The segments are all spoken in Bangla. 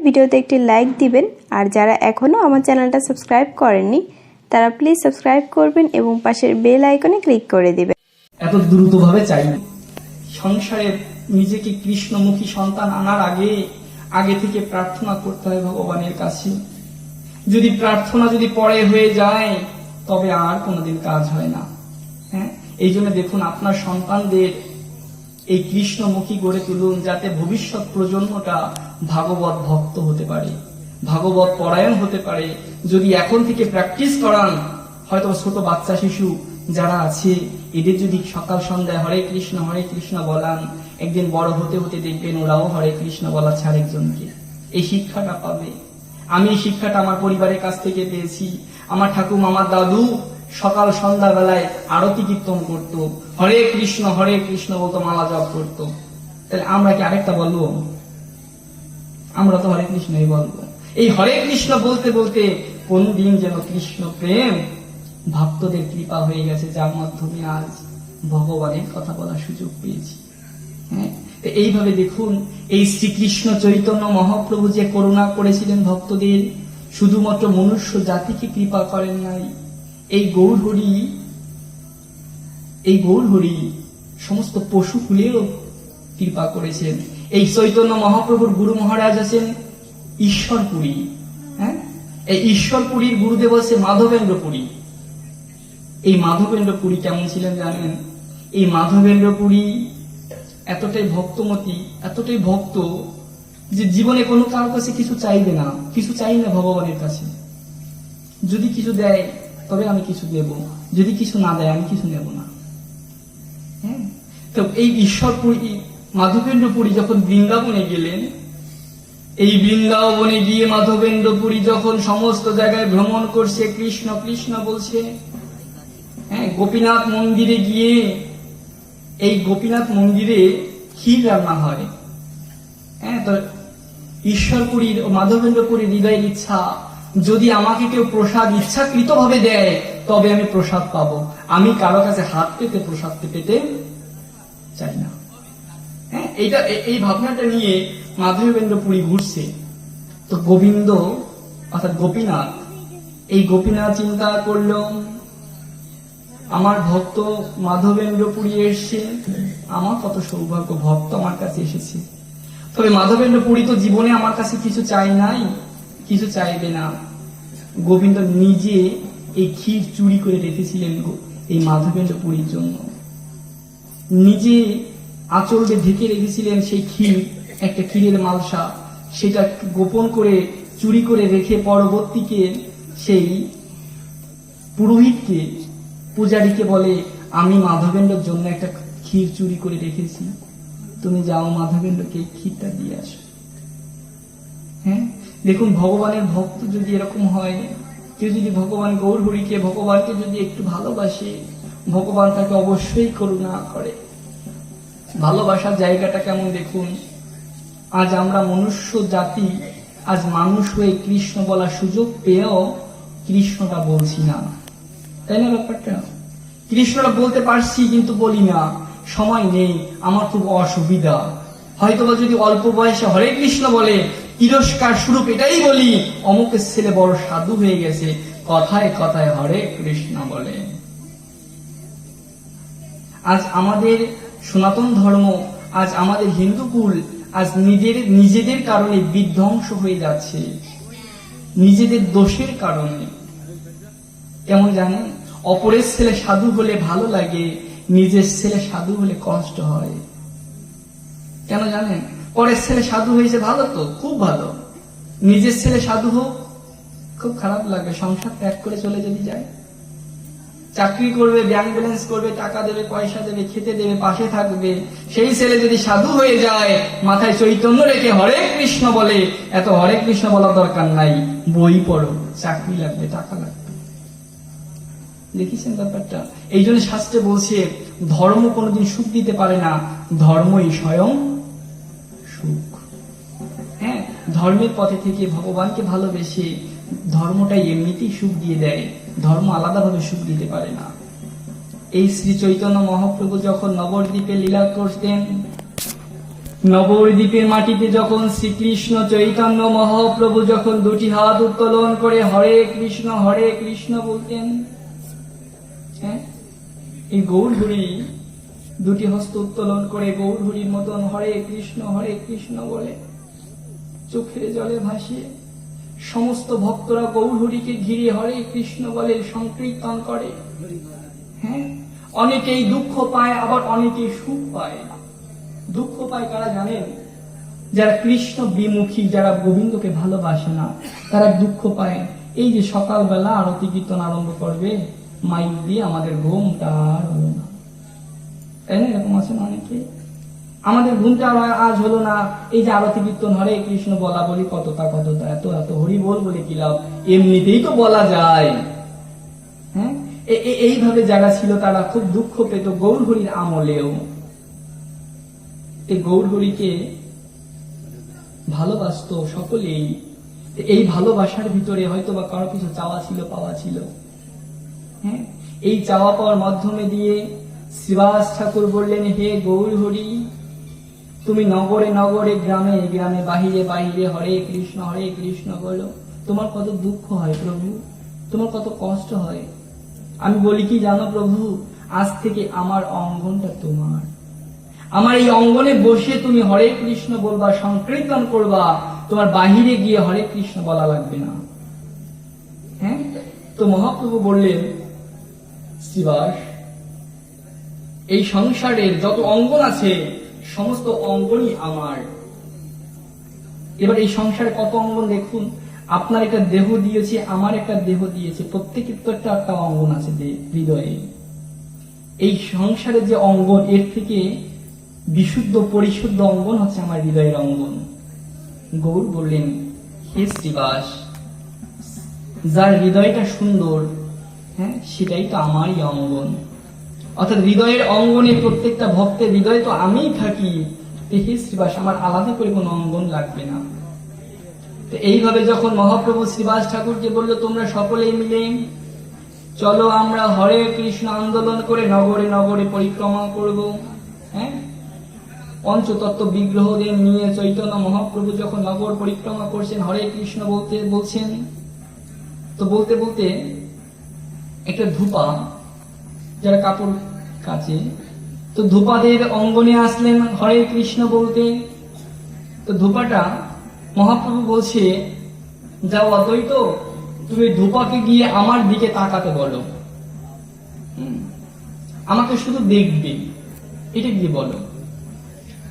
ভিডিওতে একটি লাইক দিবেন আর যারা এখনো আমার চ্যানেলটা সাবস্ক্রাইব করেননি তারা প্লিজ সাবস্ক্রাইব করবেন এবং পাশের বেল আইকনে ক্লিক করে দিবেন। এত দ্রুতভাবে চাই সংসারে নিজেকে কৃষ্ণমুখী সন্তান আনার আগে থেকে প্রার্থনা করতে হয় ভগবানের কাছে। যদি প্রার্থনা পরে হয়ে যায় তবে আর কোনোদিন কাজ হয় না। হ্যাঁ, এই জন্য দেখুন আপনার সন্তানদের এই কৃষ্ণমুখী গড়ে তুলুন, যাতে ভবিষ্যৎ প্রজন্মটা ভাগবত ভক্ত হতে পারে, ভাগবত পরায়ণ হতে পারে। যদি এখন থেকে প্র্যাকটিস করান, হয়তো ছোট বাচ্চা শিশু যারা আছে এদের যদি সকাল সন্ধ্যায় হরে কৃষ্ণ বলান, একদিন বড় হতে হতে দেখবেন ওরাও হরে কৃষ্ণ বলা ছাড় একজনকে এই শিক্ষাটা পাবে। আমি এই শিক্ষাটা আমার পরিবারের কাছ থেকে পেয়েছি। আমার ঠাকুমা, আমার দাদু সকাল সন্ধ্যা বেলায় আরতি কীর্তন করতো, হরে কৃষ্ণ বলতো, মালা জপ করতো। তাহলে আমরা কি আরেকটা বলবো? আমরা তো হরে কৃষ্ণই বলবো। এই হরে কৃষ্ণ বলতে বলতে কোন দিন যেন কৃষ্ণ প্রেম ভক্তদের কৃপা হয়ে গেছে, যার মাধ্যমে আজ ভগবানের কথা বলার সুযোগ পেয়েছি। হ্যাঁ, এইভাবে দেখুন এই শ্রীকৃষ্ণ চৈতন্য মহাপ্রভু যে করুণা করেছিলেন ভক্তদের, শুধুমাত্র মনুষ্য জাতিকে কৃপা করেন নাই, এই গৌরহরি সমস্ত পশুকুলেও কৃপা করেছেন। এই চৈতন্য মহাপ্রভুর গুরু মহারাজ আছেন ঈশ্বরপুরী। হ্যাঁ, এই ঈশ্বরপুরীর গুরুদেব আছে মাধবেন্দ্রপুরী। এই মাধবেন্দ্রপুরী কেমন ছিলেন জানেন? এই মাধবেন্দ্রপুরী এতটাই ভক্তমতী, এতটাই ভক্ত যে জীবনে কোনো কারোর কাছে কিছু চাইবে না, কিছু চাই না ভগবানের কাছে। যদি কিছু দেয় তবে আমি কিছু দেব, যদি কিছু না দেয় আমি কিছু নেব না। হ্যাঁ, তো এই ঈশ্বরপুরী মাধবেন্দ্রপুরী যখন বৃন্দাবনে গেলেন, এই বৃন্দাবনে গিয়ে মাধবেন্দ্রপুরী যখন সমস্ত জায়গায় ভ্রমণ করছে, কৃষ্ণ কৃষ্ণ বলছে। হ্যাঁ, গোপীনাথ মন্দিরে গিয়ে এই গোপীনাথ মন্দিরে ক্ষীর রান্না হয়। হ্যাঁ, তো ঈশ্বরপুরীর ও মাধবেন্দ্রপুরীর হৃদয়ের ইচ্ছা, যদি আমাকে কেউ প্রসাদ ইচ্ছাকৃত ভাবে দেয় তবে আমি প্রসাদ পাবো, আমি কারো কাছে হাত পেতে প্রসাদ পেতে চাই না। হ্যাঁ, এই ভাবনাটা নিয়ে মাধবেন্দ্রপুরী ঘুরছে। তো গোবিন্দ অর্থাৎ গোপীনাথ, এই গোপীনাথ চিন্তা করলো আমার ভক্ত মাধবেন্দ্রপুরী এসছে, আমার কত সৌভাগ্য, ভক্ত আমার কাছে এসেছে। তবে মাধবেন্দ্রপুরী তো জীবনে আমার কাছে কিছু চাই নাই, কিছু চাইবে না। গোবিন্দ নিজে এই ক্ষীর চুরি করে রেখেছিলেন এই মাধবেন্দ্রপুরীর জন্য, নিজে আঁচলকে ঢেকে রেখেছিলেন সেই ক্ষীর, একটা ক্ষীরের মালসা, সেটা গোপন করে চুরি করে রেখে পরবর্তীকে সেই পুরোহিতকে, পূজারীকে বলে, আমি মাধবেন্দ্রের জন্য একটা ক্ষীর চুরি করে রেখেছি, তুমি যাও মাধবেন্দ্রকে ক্ষীরটা দিয়ে আসো। হ্যাঁ, দেখুন ভগবানের ভক্ত যদি এরকম হয়, কেউ যদি ভগবান গৌরহরিকে, ভগবানকে যদি একটু ভালোবাসে, ভগবান তাকে অবশ্যই করুণা করে। ভালোবাসার জায়গাটা কেমন দেখুন। আজ আমরা মনুষ্য জাতি, আজ মানুষ হয়ে কৃষ্ণ বলার সুযোগ পেয়েও কৃষ্ণটা বলছি না, তাই না ব্যাপারটা? কৃষ্ণটা বলতে পারছি কিন্তু বলি না, সময় নেই, আমার খুব অসুবিধা। হয়তোবা যদি অল্প বয়সে হরে কৃষ্ণ বলে, তিরস্কার স্বরূপ এটাই বলি, অমুকের ছেলে বড় সাধু হয়ে গেছে, কথায় কথায় হরে কৃষ্ণ বলে। আজ আমাদের সনাতন ধর্ম, আজ আমাদের হিন্দুকুল আজ নিজেদের কারণে বিধ্বংস হয়ে যাচ্ছে, নিজেদের দোষের কারণে। কেমন জানেন? অপরের ছেলে সাধু হলে ভালো লাগে, নিজের ছেলে সাধু হলে কষ্ট হয়। কেন জানেন? পরের ছেলে সাধু হয়েছে ভালো তো, খুব ভালো, নিজের ছেলে সাধু হোক খুব খারাপ লাগে। সংসার ত্যাগ করে চলে যদি যায়, চাকরি করবে, ব্যাংক ব্যালেন্স করবে, টাকা দেবে, পয়সা দেবে, খেতে দেবে, পাশে থাকবে, সেই ছেলে যদি সাধু হয়ে যায়, মাথায় চৈতন্য রেখে হরে কৃষ্ণ বলে, এত হরে কৃষ্ণ বলার দরকার নাই, বই পড়ো, চাকরি লাগবে, টাকা লাগবে। দেখেছেন ব্যাপারটা? এই জন্য শাস্ত্রে বলছে ধর্ম কোনোদিন সুখ দিতে পারে না, ধর্মই স্বয়ং সুখ। হ্যাঁ, ধর্মের পথে থেকে ভগবানকে ভালোবেসে ধর্মটাই এমনিতেই সুখ দিয়ে দেয়, ধর্ম আলাদাভাবে সুখ দিতে পারে না। এই শ্রী চৈতন্য মহাপ্রভু যখন নবদ্বীপে লীলা করতেন, নবদ্বীপের মাটিতে যখন শ্রীকৃষ্ণ চৈতন্য মহাপ্রভু যখন দুটি হাত উত্তোলন করে হরে কৃষ্ণ বলতেন, হ্যাঁ, এই গৌরহরি দুটি হস্ত উত্তোলন করে গৌরহরির মতন হরে কৃষ্ণ বলে চোখের জলে ভাসিয়ে সমস্ত ভক্তরা গৌরহরিকে ঘিরে হরে কৃষ্ণ বলে সংকীর্তন করে। হ্যাঁ, অনেকেই দুঃখ পায়, আবার অনেকেই সুখ পায়। দুঃখ পায় কারা জানেন? যারা কৃষ্ণ বিমুখী, যারা গোবিন্দকে ভালোবাসে না, তারা দুঃখ পায়। এই যে সকালবেলা আরতি কীর্তন আরম্ভ করবে, মাইক দিয়ে আমাদের ঘুমটা আর হলো না, তাই না? এরকম আছেন অনেকে, আমাদের ঘুমটা আজ হলো না। এই যে আরতি কীর্তন হরে কৃষ্ণ বলা বলি কতটা এত হরি বল বলে কি লাভ, এমনিতেই তো বলা যায়। হ্যাঁ, এইভাবে যারা ছিল তারা খুব দুঃখ পেত গৌরহরির আমলেও। এই গৌরহরিকে ভালোবাসত সকলেই। এই ভালোবাসার ভিতরে হয়তো বা কারো কিছু চাওয়া ছিল, পাওয়া ছিল। হ্যাঁ, এই চাওয়া পাওয়ার মাধ্যমে দিয়ে শ্রীবাস ঠাকুর বললেন, হে গৌরহরি, তুমি নগরে নগরে গ্রামে গ্রামে বাহিরে বাহিরে হরে কৃষ্ণ বলো। তোমার কত দুঃখ হয় প্রভু, তোমার কত কষ্ট হয়। আমি বলি কি জানো প্রভু, আজ থেকে আমার অঙ্গনটা তোমার, আমার এই অঙ্গনে বসে তুমি হরে কৃষ্ণ বলবা, সংকীর্তন করবা, তোমার বাহিরে গিয়ে হরে কৃষ্ণ বলা লাগবে না। হ্যাঁ, তো মহাপ্রভু বললেন, শ্রীবাস, এই সংসারের যত অঙ্গন আছে সমস্ত অঙ্গনই আমার। এবার এই সংসারে কত অঙ্গন দেখুন, আপনার একটা দেহ দিয়েছে, আমার একটা দেহ দিয়েছে, প্রত্যেকের তো একটা অঙ্গন আছে হৃদয়ে। এই সংসারের যে অঙ্গন, এর থেকে বিশুদ্ধ পরিশুদ্ধ অঙ্গন হচ্ছে আমার হৃদয়ের অঙ্গন। গৌর বললেন, হে শ্রীবাস, যার হৃদয়টা সুন্দর, হ্যাঁ, সেটাই তো আমারই অঙ্গন। অর্থাৎ হৃদয়ের অঙ্গনে প্রত্যেকটা ভক্তের হৃদয়ে তো আমিই থাকি। হে শ্রীবাস, আমার আলাদা করে কোনো অঙ্গন লাগবে না। তো এইভাবে যখন মহাপ্রভু শ্রীবাস ঠাকুরকে বললো, তোমরা সকলেই মিলে চলো আমরা হরে কৃষ্ণ আন্দোলন করে নগরে নগরে পরিক্রমা করব। হ্যাঁ, পঞ্চতত্ত্ব বিগ্রহদের নিয়ে চৈতন্য মহাপ্রভু যখন নগর পরিক্রমা করছেন, হরে কৃষ্ণ বলছেন, তো বলতে বলতে একটা ধূপা, যারা কাপড় কাচে, তো ধূপাদের অঙ্গনে আসলেন হরে কৃষ্ণ বলতে। তো ধূপাটা মহাপ্রভু বলছে, যাও অদ্বৈত, তুমি ধূপাকে গিয়ে আমার দিকে তাকাতে বলো, আমাকে শুধু দেখবে, এটা গিয়ে বলো।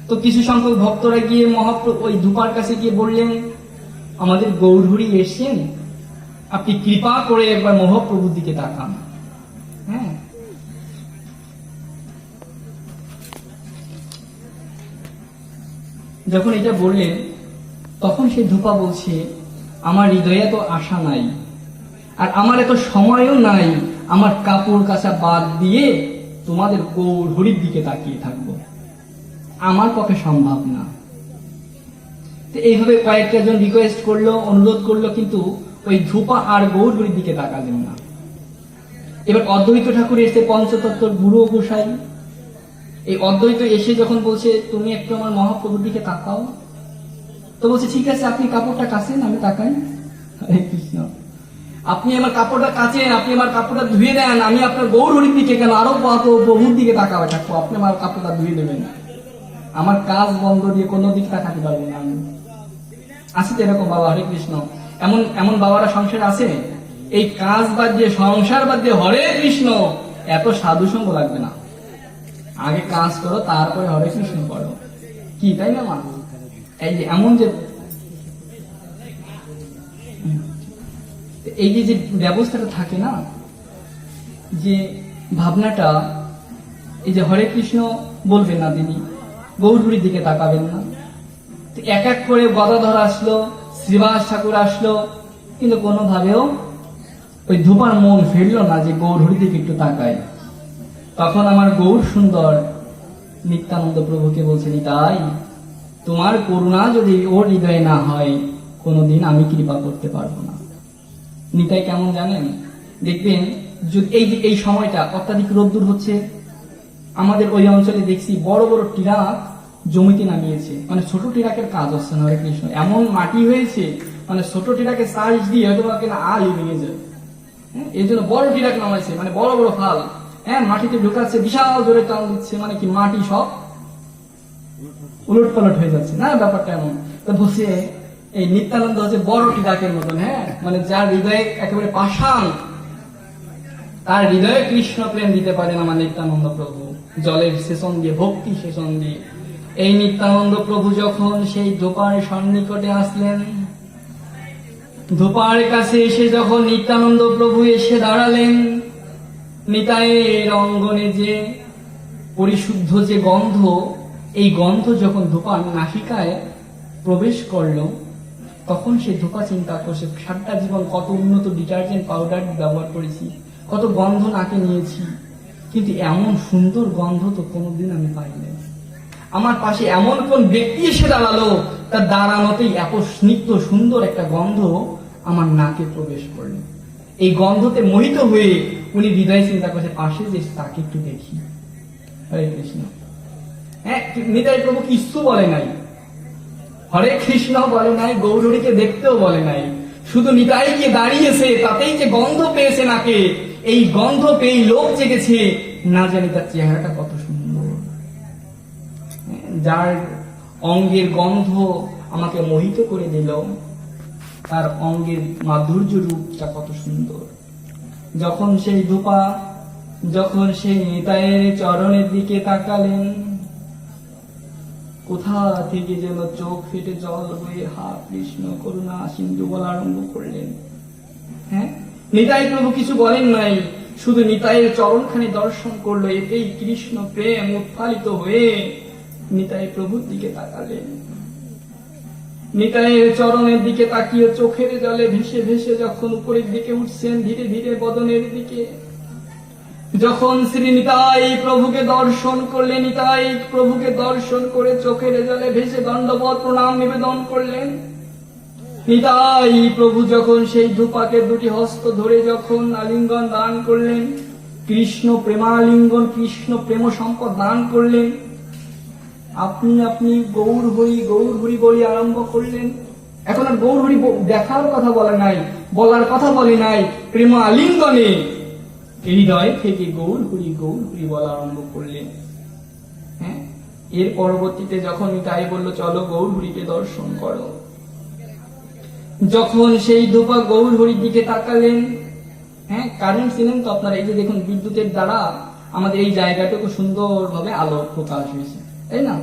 তো কিছু সংখ্যক ভক্তরা গিয়ে মহাপ্রভু ওই ধূপার কাছে গিয়ে বললেন, আমাদের গৌরহরি এসেছেন, আপনি কৃপা করে একবার মহাপ্রভুর দিকে তাকান। হ্যাঁ, যখন এটা বললেন, তখন সেই ধূপা বলছে, আমার হৃদয়ে তো আশা নাই, আর আমার এত সময়ও নাই, আমার কাপড় কাচা বাদ দিয়ে তোমাদের গৌরহরির দিকে তাকিয়ে থাকবো, আমার পক্ষে সম্ভব না। তো এইভাবে কয়েকটা জন রিকোয়েস্ট করলো, অনুরোধ করলো, কিন্তু ওই ধূপা আর গৌরহরির দিকে তাকালেন না। এবার অদ্বৈত ঠাকুর এসে, পঞ্চতত্ত্বর গুরু গোসাই, এই অদ্বৈত এসে যখন বলছে, তুমি একটু আমার মহাপ্রভুর দিকে তাকাও, তো বলছে, ঠিক আছে, আপনি কাপড়টা কাচেন, আমি তাকাই। হরে কৃষ্ণ, আপনি আমার কাপড়টা কাচেন, আপনি আমার কাপড়টা ধুয়ে দেন, আমি আপনার গৌরহরির দিকে কেন আরো প্রভুর দিকে তাকাবে থাকবো, আপনি আমার কাপড়টা ধুয়ে দেবেন, আমার কাজ বন্ধ দিয়ে কোনো দিক তাকাতে পারবো না আমি। আছে তো এরকম বাবা, হরে কৃষ্ণ, এমন বাবারা সংসার আছে, এই কাজ বাদ দিয়ে, সংসার বাদ দিয়ে হরে কৃষ্ণ, এত সাধু সঙ্গ লাগবে না, আগে কাজ করো, তারপরে হরে কৃষ্ণ করো, কি তাই না মা? এই যে এমন যে এই যে ব্যবস্থাটা থাকে না, যে ভাবনাটা, এই যে হরে কৃষ্ণ বলবেন না তিনি, গৌরহরির দিকে তাকাবেন না। এক এক করে গদাধর আসলো, শ্রীবাস ঠাকুর আসলো, কিন্তু কোনোভাবেও ওই ধূপার মন ফেললো না যে গৌরহরির দিকে একটু তাকায়। তখন আমার গৌর সুন্দর নিত্যানন্দ প্রভুকে বলছে, নিতাই, তোমার করুণা যদি ওর হৃদয়ে না হয়, কোনোদিন আমি কৃপা করতে পারবো না। নিতাই কেমন জানেন? দেখবেন এই সময়টা অত্যাধিক রোদ্দুর হচ্ছে, আমাদের ওই অঞ্চলে দেখছি বড় বড় টিলা জমিতে নামিয়েছে, মানে ছোট টিরাকের কাজ হচ্ছে না। হরে কৃষ্ণ, এমন মাটি হয়েছে মানে ছোট টিরাকে সাইজ দিয়ে হয়তো আলই ভেঙে যায়। হ্যাঁ, এই জন্য বড় টিরাক নামাইছে, মানে বড় বড় ফাল, হ্যাঁ মাটিতে ঢুকাচ্ছে, বিশাল জোরে টান দিচ্ছে, মানে কি মাটি সব উলট পালট হয়ে যাচ্ছে না, ব্যাপারটা এমন। তো বসে এই নিত্যানন্দ হচ্ছে বড় টিরাকের মতন, হ্যাঁ মানে যার হৃদয়ে একেবারে পাষাণ, তার হৃদয়ে কৃষ্ণ প্রেম দিতে পারেন আমার নিত্যানন্দ প্রভু, জলের সেচন দিয়ে, ভক্তি সেচন দিয়ে। এই নিত্যানন্দ প্রভু যখন সেই ধূপার সন্নিকটে আসলেন, ধূপার কাছে এসে যখন নিত্যানন্দ প্রভু এসে দাঁড়ালেন, নিতাইয়ের অঙ্গনে যে পরিশুদ্ধ যে গন্ধ, এই গন্ধ যখন ধূপার নাসিকায় প্রবেশ করলো, তখন সে ধূপা চিন্তা করছে, সারাটা জীবন কত উন্নত ডিটারজেন্ট পাউডার ব্যবহার করেছি, কত গন্ধ নাকে নিয়েছি, কিন্তু এমন সুন্দর গন্ধ তো কোনোদিন আমি পাইনি। আমার পাশে এমন কোন ব্যক্তি এসে দাঁড়ালো, তার দাঁড়ানোতেই এত স্নিগ্ধ সুন্দর একটা গন্ধ আমার নাকে প্রবেশ করলো। এই গন্ধতে মোহিত হয়ে উনি হৃদয় চিন্তা করছে, পাশে যে তাকে একটু দেখি। হরে কৃষ্ণ। হ্যাঁ, নিতাই প্রভু কিছু বলে নাই, হরে কৃষ্ণ বলে নাই, গৌরহরিকে দেখতেও বলে নাই, শুধু নিতাই গিয়ে দাঁড়িয়েছে, তাতেই যে গন্ধ পেয়েছে নাকে, এই গন্ধ পেয়ে লোক জেগেছে, না জানি তার চেহারাটা কত সুন্দর, যার অঙ্গের গন্ধ আমাকে মোহিত করে দিল, তার অঙ্গের মাধুর্য রূপটা কত সুন্দর। যখন সেই ধূপা, যখন সেই নিতাইয়ের চরণের দিকে তাকালেন, কোথা থেকে যেন চোখ ফেটে জল হয়ে হা কৃষ্ণ করুণা সিন্ধু বলা আরম্ভ করলেন। হ্যাঁ, নিতাই প্রভু কিছু বলেন নাই, শুধু নিতাইয়ের চরণখানি দর্শন করলো, এতেই কৃষ্ণ প্রেম উৎফালিত হয়ে নিতাই প্রভুর দিকে তাকালেন। নিতাইয়ের চরণের দিকে তাকিয়ে চোখের জলে ভেসে ভেসে যখন উপরের দিকে উঠছেন, ধীরে ধীরে বদনের দিকে, যখন শ্রী নিতাই প্রভুকে দর্শন করলেন, নিতাই প্রভুকে দর্শন করে চোখের জলে ভেসে দণ্ডবত প্রণাম নিবেদন করলেন। নিতাই প্রভু যখন সেই ধূপাকে দুটি হস্ত ধরে যখন আলিঙ্গন দান করলেন, কৃষ্ণ প্রেমালিঙ্গন, কৃষ্ণ প্রেম সম্পদ দান করলেন, আপনি আপনি গৌর হরি গৌর হরি বলি আরম্ভ করলেন। এখন আর গৌর হরি দেখার কথা বলে নাই, বলার কথা বলে নাই, প্রেম আলিঙ্গনে হৃদয় থেকে গৌর হরি বলা আরম্ভ করলেন। হ্যাঁ, এর পরবর্তীতে যখন তাই বলল চলো গৌর হরিকে দর্শন করো, যখন সেই ধূপা গৌর হরির দিকে তাকালেন, হ্যাঁ কারেন্ট ছিলেন তো আপনারা, এই যে দেখুন বিদ্যুতের দ্বারা আমাদের এই জায়গাটুকু সুন্দরভাবে আলো প্রকাশ হয়েছে, তাই না?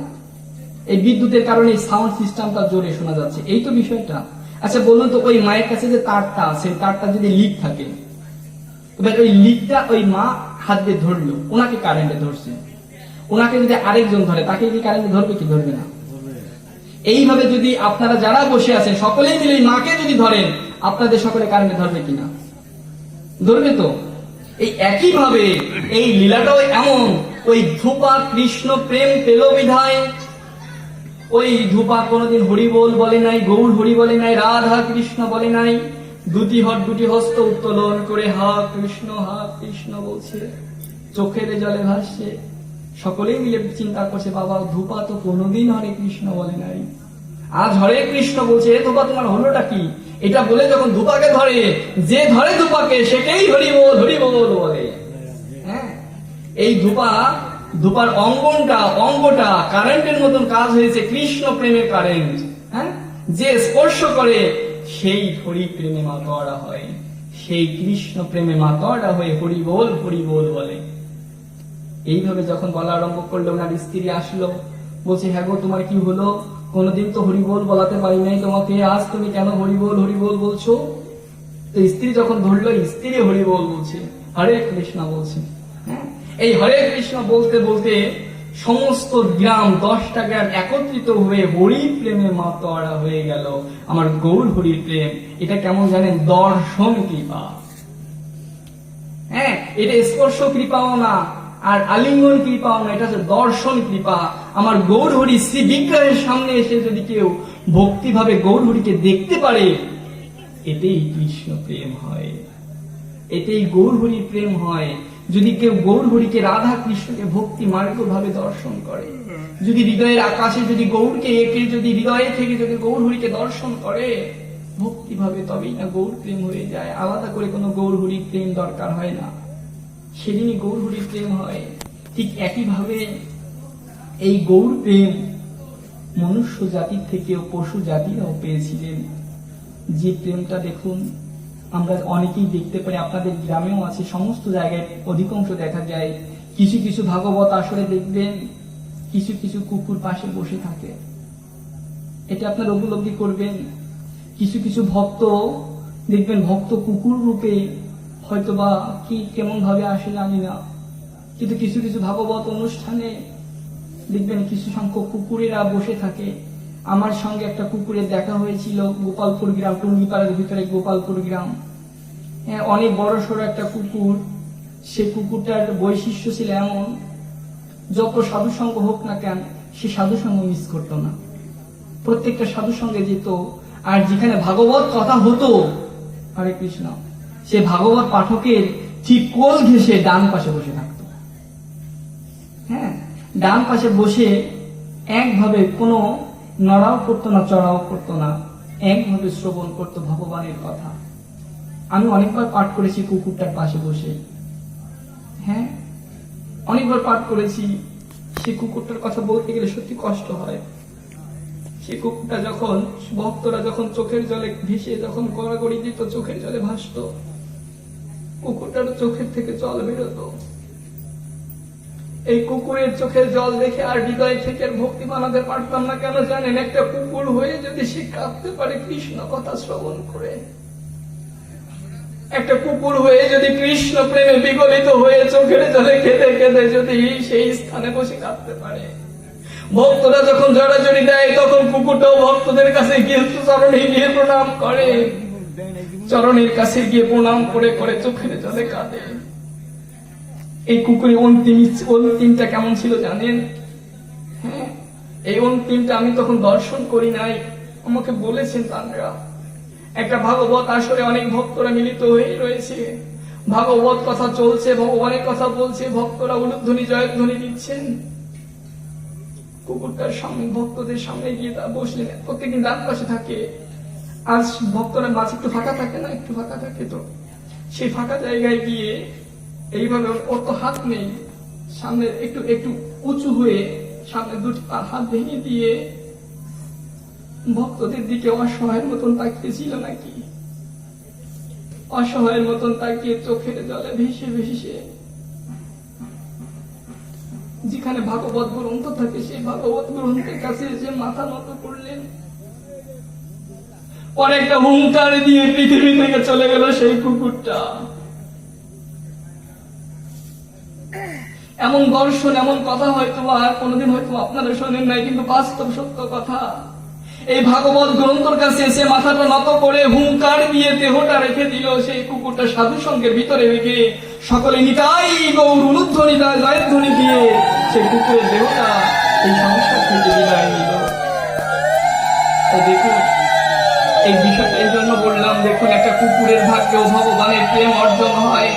এই বিদ্যুতের কারণে সাউন্ড সিস্টেমটা জোরে শোনা যাচ্ছে, এই তো বিষয়টা। আচ্ছা বলুন তো, ওই মায়ের কাছে যে তারটা আছে, তারটা যদি লিক থাকে, এবার ওই লিকটা ওই মা হাত দিয়ে ধরলো, ওনাকে কারেন্টে ধরছে, ওনাকে যদি আরেকজন ধরে, তাকে কি কারেন্টে ধরবে কি ধরবে না? এইভাবে যদি আপনারা যারা বসে আছেন সকলেই মিলে মাকে যদি ধরেন, আপনাদের সকলে কারেন্টে ধরবে কিনা? ধরবে তো। এই একই ভাবে এই লীলাটাও এমন, ওই ধূপা কৃষ্ণ প্রেম পেল বিধায়, ওই ধূপা কোনোদিন হরি বলে নাই, গৌর হরি বলে নাই, রাধা কৃষ্ণ বলে নাই, দুটি হস্ত উত্তোলন করে হা কৃষ্ণ বলছে, চোখের জলে ভাসছে। সকলেই মিলে চিন্তা করছে, বাবা ধূপা তো কোনোদিন হরে কৃষ্ণ বলে নাই, আজ হরে কৃষ্ণ বলছে, এ ধূপা তোমার হলোটা কি? এটা বলে যখন ধূপাকে ধরে, যে ধরে ধূপাকে সেটাই হরি বল বলে। হ্যাঁ, এই ধূপার অঙ্গটা কারেন্টের মতন কাজ হয়েছে, কৃষ্ণ প্রেমের কারেন্ট। হ্যাঁ, যে স্পর্শ করে সেই হরি প্রেমে মাতোয়ারা হয়, সেই কৃষ্ণ প্রেমে মাতোয়ারা হয়ে হরি বল বলে। এইভাবে যখন বলা আরম্ভ করলো, ওনার স্ত্রী আসলো, বলছে হ্যাঁ গো তোমার কি হলো? কোনোদিন তো হরি বল বলাতে পারি নাই তোমাকে, আজ তুমি কেন হরি বল বলছো? তো স্ত্রী যখন ধরলো, স্ত্রী হরি বল বলছে, হরে কৃষ্ণ বলছে। হ্যাঁ, এই হরে কৃষ্ণ বলতে বলতে সমস্ত গ্রাম, 10টা গ্রাম একত্রিত হয়ে হরি প্রেমে মাতোয়ারা হয়ে গেল। আমার গৌর হরির প্রেম, এটা কেমন জানেন? দর্শন কৃপা। হ্যাঁ, এটা স্পর্শ কৃপাও না, আর আলিঙ্গন কৃপাও না, এটা হচ্ছে দর্শন কৃপা। আমার গৌর হরি শ্রী বিগ্রহের সামনে এসে যদি কেউ ভক্তি ভাবে গৌর হরিকে দেখতে পারে, এতেই কৃষ্ণ প্রেম হয়, এতেই গৌর হরির প্রেম হয়। যদি কেউ গৌর হরিকে, রাধা কৃষ্ণকে ভক্তি মার্গ ভাবে দর্শন করে, যদি হৃদয়ের আকাশে যদি গৌরকে এঁকে যদি হৃদয়ে থেকে যদি গৌর হরিকে দর্শন করে ভক্তি ভাবে, তবেই না গৌর প্রেম হয়ে যায়। আলাদা করে কোনো গৌর হরির প্রেম দরকার হয় না, সেদিনই গৌর হরির প্রেম হয়। ঠিক একইভাবে এই গৌর প্রেম মনুষ্য জাতির থেকেও পশু জাতিরাও পেয়েছিলেন। যে প্রেমটা দেখুন আমরা অনেকেই দেখতে পারি, আপনাদের গ্রামেও আছে, সমস্ত জায়গায় অধিকাংশ দেখা যায়। কিছু কিছু ভাগবত আসরে দেখবেন কিছু কিছু কুকুর পাশে বসে থাকে, এটা আপনারা উপলব্ধি করবেন। কিছু কিছু ভক্ত দেখবেন ভক্ত কুকুর রূপে, হয়তোবা কি কেমন ভাবে আসে জানি না, কিন্তু কিছু কিছু ভাগবত অনুষ্ঠানে দেখবেন কিছু সংখ্যক কুকুরেরা বসে থাকে। আমার সঙ্গে একটা কুকুরের দেখা হয়েছিল গোপালপুর গ্রাম, টুঙ্গিপাড়ার ভিতরে গোপালপুর গ্রাম। হ্যাঁ, অনেক বড় সড়ো একটা কুকুর। সে কুকুরটার বৈশিষ্ট্য ছিল এমন, যত সাধু সঙ্গ হোক না কেন সে সাধু সঙ্গ মিস করতো না, প্রত্যেকটা সাধু সঙ্গে যেত। আর যেখানে ভাগবত কথা হতো, হরে কৃষ্ণ, সে ভাগবত পাঠকের ঠিক কোল ঘেঁষে ডান পাশে বসে থাকতো। হ্যাঁ, ডান পাশে বসে একভাবে কোনো নড়াও করতো না, চড়াও করতো না, একভাবে শ্রবণ করতো ভগবানের কথা। আমি অনেকবার পাঠ করেছি কুকুরটার পাশে বসে। হ্যাঁ, অনেকবার পাঠ করেছি। সে কুকুরটার কথা বলতে গেলে সত্যি কষ্ট হয়। সে কুকুরটা যখন ভক্তরা যখন চোখের জলে ভেসে যখন গড়াগড়ি দিত, চোখের জলে ভাসত, কুকুরটার চোখের থেকে জল বেরোতো। এই কুকুরের চোখের জল দেখে আর হৃদয় থেকে ভক্তি বানাতে পারতাম না। কেন জানেন? একটা কুকুর হয়ে যদি সে কাঁদতে পারে কৃষ্ণ কথা শ্রবণ করে, একটা কুকুর হয়ে যদি কৃষ্ণ প্রেমে বিগলিত হয়ে চোখের জলে কেঁদে কেঁদে যদি সেই স্থানে বসে কাঁদতে পারে, ভক্তরা যখন জড়াজড়ি দেয় তখন কুকুরটাও ভক্তদের কাছে গিয়ে চরণে গিয়ে প্রণাম করে, চরণের কাছে গিয়ে প্রণাম করে করে চোখের জলে কাঁদে। এই কুকুরের অন্তিমটা কেমন ছিল জানেন? হ্যাঁ, এই অন্তিমটা আমি তখন দর্শন করি নাই, আমাকে বলেছেন তাঁরা। একটা ভাগবত আসরে অনেক ভক্তরা মিলিত হয়ে রয়েছে, ভাগবত কথা চলছে, ভগবানের কথা বলছে, ভক্তরা উলুধ্বনি জয়ধ্বনি দিচ্ছেন। কুকুরটার সামনে ভক্তদের সামনে গিয়ে তা বসলেন। প্রত্যেকদিন ডান পাশে থাকে, আজ ভক্তরা মাঝে একটু ফাঁকা থাকে না, একটু ফাঁকা থাকে, তো সেই ফাঁকা জায়গায় গিয়ে এইভাবে ওর তো হাত নেই, সামনে একটু একটু উঁচু হয়ে সামনে দুটি হাত ভেঙে দিয়ে ভক্তদের দিকে অসহায়ের মতন তাকিয়েছিল নাকি, অসহায়ের মতন তাকিয়ে চোখের জলে ভেসে ভেসে যেখানে ভাগবত গ্রন্থ থাকে সেই ভাগবত গ্রন্থের কাছে এসে মাথা নত করলেন। অনেকটা হুঙ্কার দিয়ে পৃথিবী থেকে চলে গেল সেই কুকুরটা। এমন দর্শন, এমন কথা হয়তো আর কোনোদিন হয়তো আপনারা শোনেন নাই, কিন্তু বাস্তব সত্য কথা। এই ভাগবত গ্রন্থের কাছে এসে মাথাটা নত করে হুঙ্কার দিয়ে দেহটা রেখে দিল সেই কুকুরটা সাধু সঙ্গের ভিতরে রেখে সকলে নিতাই গৌর উলুধ্বনি জয়ধ্বনি দিয়ে সেই কুকুরের দেহটা এই সংসার থেকে বিদায় নিল। তো দেখুন এই বিষয়টা এই জন্য বললাম, দেখুন একটা কুকুরের ভাগ্যেও ভগবানের প্রেম অর্জন হয়।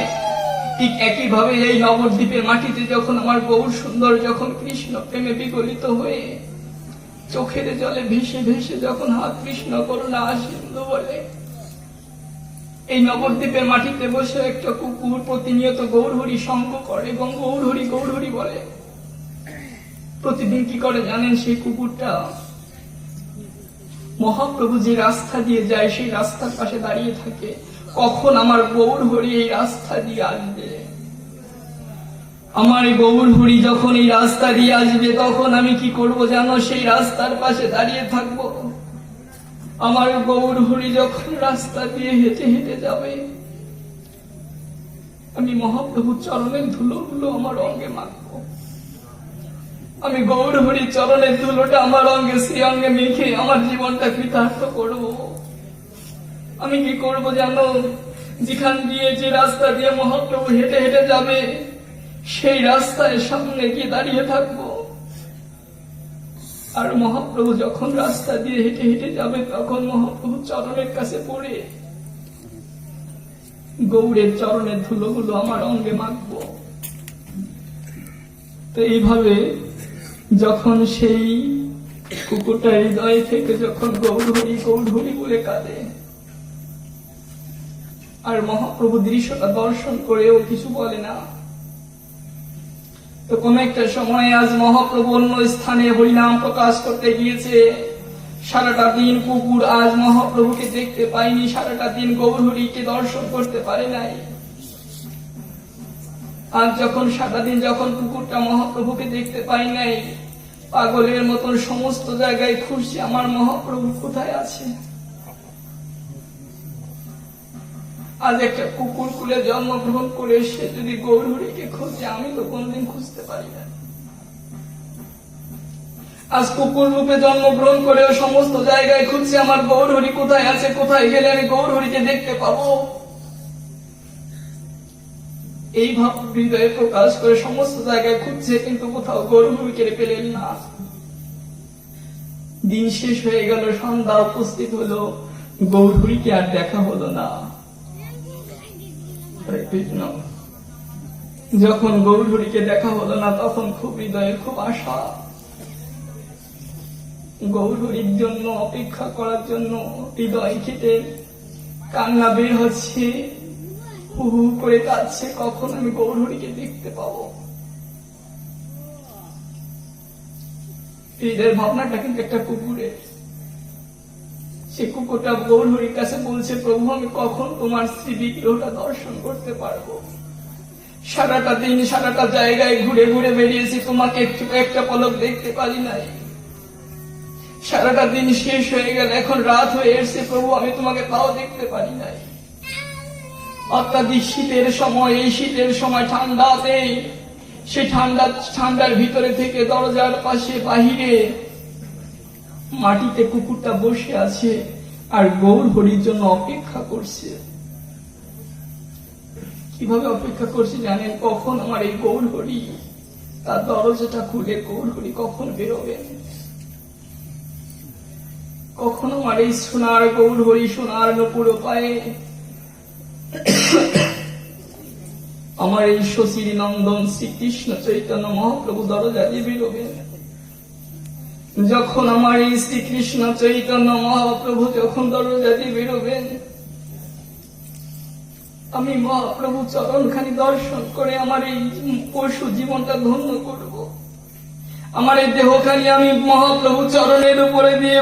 ঠিক একইভাবে এই নবদ্বীপের মাটিতে যখন আমার গৌর সুন্দর যখন কৃষ্ণ প্রেমে বিগলিত হয়ে চোখের জলে ভেসে ভেসে যখন হাত কৃষ্ণ করুণা সিন্ধু বলে, এই নবদ্বীপের মাটিতে বসে একটা কুকুর প্রতিনিয়ত গৌরহরি সঙ্গ করে এবং গৌরহরি বলে। প্রতিদিন কি করে জানেন? সেই কুকুরটা মহাপ্রভু যে রাস্তা দিয়ে যায় সেই রাস্তার পাশে দাঁড়িয়ে থাকে, কখন আমার গৌরহরি এই রাস্তা দিয়ে আসবে, আমার গৌরহরি যখন এই রাস্তা দিয়ে আসবে তখন আমি কি করব জানো? সেই রাস্তার পাশে দাঁড়িয়ে থাকব। আমার গৌরহরি যখন রাস্তা দিয়ে হেঁটে হেঁটে যাবে, আমি মহাপ্রভুর চরণের ধুলোগুলো আমার অঙ্গে মাখব। আমি গৌরহরির চরণের ধুলোটা আমার অঙ্গে শ্রী অঙ্গে মেখে আমার জীবনটা কৃতার্থ করব। আমি কি করব জানো? যেখান দিয়ে যে রাস্তা দিয়ে মহাপ্রভু হেঁটে হেঁটে যাবে সেই রাস্তায় সামনে গিয়ে দাঁড়িয়ে থাকবো। আর মহাপ্রভু যখন রাস্তা দিয়ে হেঁটে হেঁটে যাবে তখন মহাপ্রভু চরণের কাছে পড়ে গৌরের চরণের ধুলোগুলো আমার অঙ্গে মাখবো। তো এইভাবে যখন সেই কুকুরটা হৃদয় থেকে যখন গৌরহরি গৌরহরি বলে কাঁদে, আর মহাপ্রভু দৃশ্যটা দর্শন করেও কিছু বলে না, তো কোন একটা সময় আজ মহাপ্রভু অন্য স্থানে হরিনাম প্রকাশ করতে গিয়েছে, সারাটা দিন কুকুর আজ মহাপ্রভুকে দেখতে পায়নি, সারাটা দিন গৌরহরিকে দর্শন করতে পারে নাই। আজ যখন সারা দিন যখন কুকুরটা মহাপ্রভুকে দেখতে পাই নাই, পাগলের মতন সমস্ত জায়গায় খুঁজছে আমার মহাপ্রভু কোথায় আছে। আজ একটা কুকুর কুলে জন্মগ্রহণ করে সে যদি গৌরহরিকে খোঁজে, আমি তো কোনদিন খুঁজতে পারি না। আজ কুকুর রূপে জন্মগ্রহণ করেও সমস্ত জায়গায় খুঁজছে আমার গৌরহরি কোথায় আছে, কোথায় গেলে আমি গৌরহরিকে দেখতে পাবো। এই ভাব হৃদয়ে প্রকাশ করে সমস্ত জায়গায় খুঁজছে, কিন্তু কোথাও গৌরহরিকে পেলেন না। দিন শেষ হয়ে গেল, সন্ধ্যা উপস্থিত হলো, গৌরহরিকে আর দেখা হলো না। যখন গৌরহরিকে দেখা হলো না, তখন খুব হৃদয়ে খুব আশা, গৌরহরির জন্য অপেক্ষা করার জন্য হৃদয় কেটে কান্না বের হচ্ছে, হু হু করে কাঁদছে, কখন আমি গৌরহরিকে দেখতে পাবো। হৃদয়ের ভাবনাটা কিন্তু একটা কুকুরের। সে কুকুরটা গৌরহরির কাছে বলছে, প্রভু আমি কখন তোমার শ্রী বিগ্রহটা দর্শন করতে পারবো। সারাটা দিন সারাটা জায়গায় ঘুরে ঘুরে বেরিয়েছি, তোমাকে একটু একটা পলক দেখতে পারি নাই। সারাটা দিন শেষ হয়ে গেল, এখন রাত হয়ে এসেছে, প্রভু আমি তোমাকে তাও দেখতে পারি নাই। অত্যাধিক শীতের সময়, এই শীতের সময় ঠান্ডাতে, সে ঠান্ডার ভিতরে থেকে দরজার পাশে বাহিরে মাটিতে কুকুরটা বসে আছে আর গৌরহরির জন্য অপেক্ষা করছে। কিভাবে অপেক্ষা করছে জানেন? কখন আমার এই গৌরহরি তার দরজাটা খুলে গৌরহরি কখন বেরোবেন, কখন আমার এই সোনার গৌরহরি সোনার নূপুর পায়ে আমার এই শশীর নন্দন শ্রীকৃষ্ণ চৈতন্য মহাপ্রভু দরজা দিয়ে বেরোবেন। যখন আমার এই শ্রীকৃষ্ণ চৈতন্য মহাপ্রভু যখন দরজা দিয়ে বেরোবেন, আমি মহাপ্রভু চরণখানি দর্শন করে আমার এই পশু জীবনটা ধন্য করব। আমার এই দেহখানি আমি মহাপ্রভু চরণের উপরে দিয়ে